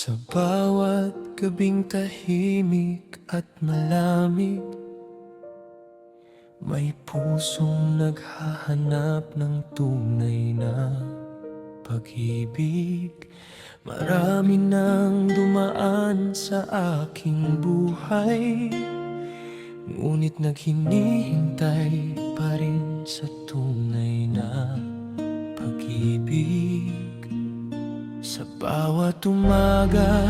Sa bawat gabing tahimik at malamig, may pusong naghahanap ng tunay na pag-ibig. Marami nang dumaan sa aking buhay, ngunit naghinihintay pa rin sa tunay na pag-ibig. Sa bawat umaga,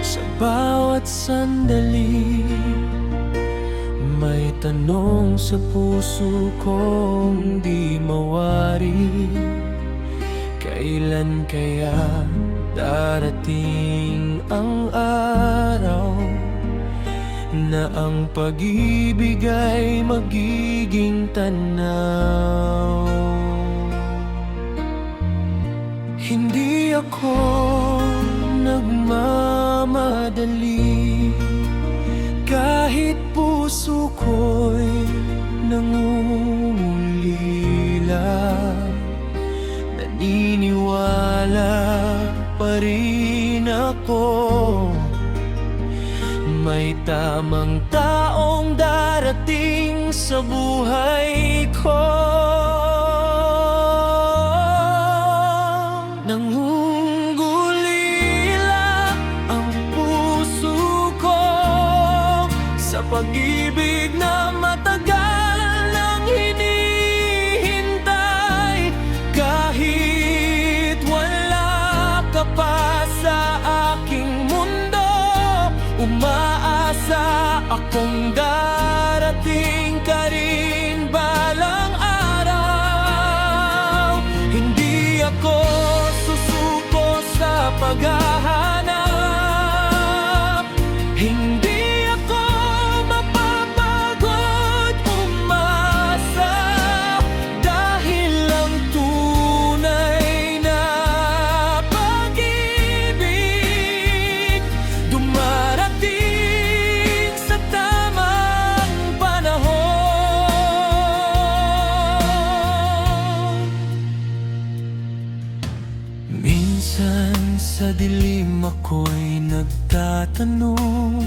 sa bawat sandali, may tanong sa puso kong di mawari. Kailan kaya darating ang araw na ang pag-ibig ay magiging tanaw? Hindi ako nagmamadali, kahit puso ko'y nangungulila. Naniniwala pa rin ako, may tamang taong darating sa buhay ko. Nangungulila ang puso ko sa pag-ibig na matagal nang hinihintay. Kahit wala ka pa sa aking mundo, umaasa akong darating ka rin balang araw. Hindi ako susuko sa paghahanap, hindi ako mapapagod umasa, dahil ang tunay na pag-ibig dumarating sa tamang panahon. Minsan sa dilim ako'y nagtatanong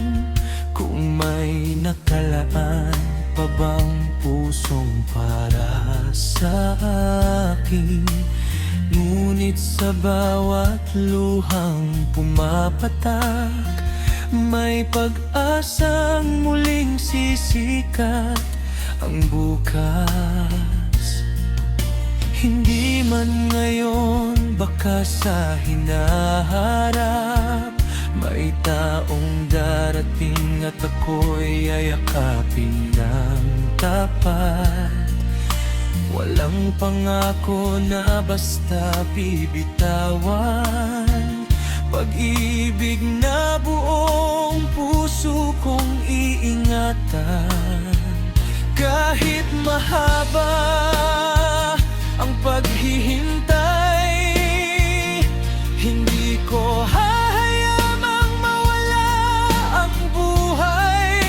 kung may nakalaan pa bang pusong para sa akin. Ngunit sa bawat luhang pumapatak, may pag-asang muling sisikat ang bukas. Hindi man ngayon, baka sa hinaharap, may taong darating at ako'y yayakapin ng tapat. Walang pangako na basta bibitawan, pag-ibig na buong puso kong iingatan. Kahit mahaba ang paghihintay, hindi ko hahayamang mawala ang buhay,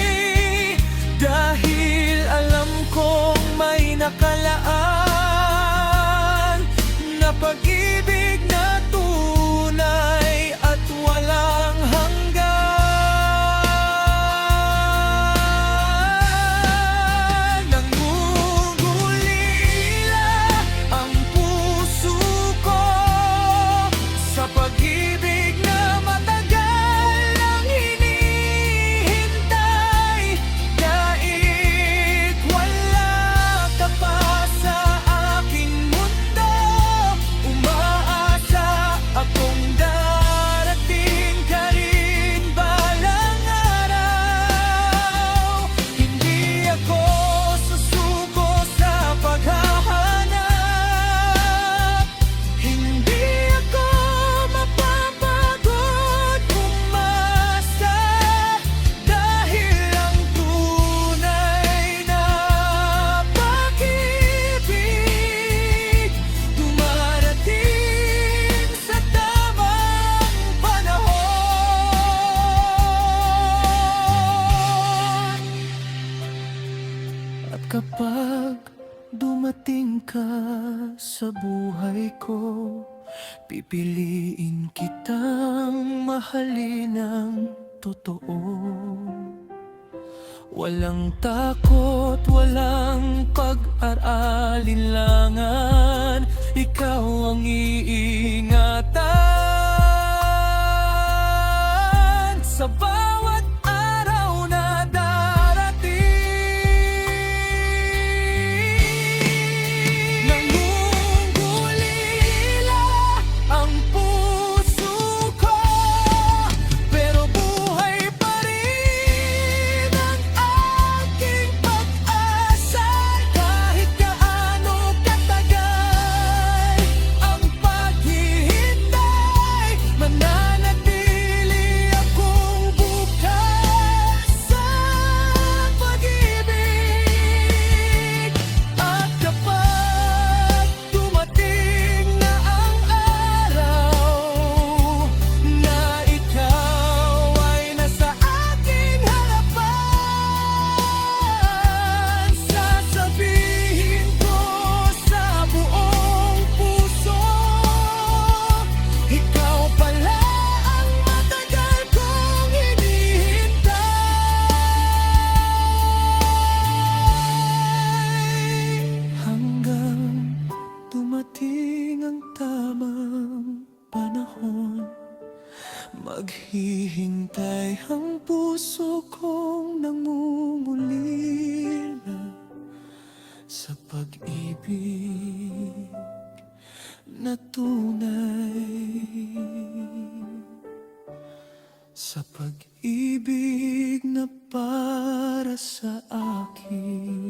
dahil alam kong may nakalaan na pag-ibig na tunay at walang hanggan. Nangungulila ang puso buhay ko, pipiliin kitang mahalin ng totoo. Walang takot, walang pag-aalilangan, ikaw ang iingatan sa bawat araw na darating. Nangungulila ang puso ko, pero buhay pa rin ang aking pag-asa. Kahit gaano katagal ang paghihintay, mananatili akong bukas sa pag-ibig. At kapag dumating na ang araw na ikaw ay nasa aking harapan, sasabihin ko sa buong puso, ikaw pala ang matagal kong hinihintay. Hanggang dumating ang tamang panahon, maghihintay ang puso kong nangungulila sa pag-ibig na tunay, sa pag-ibig na para sa akin.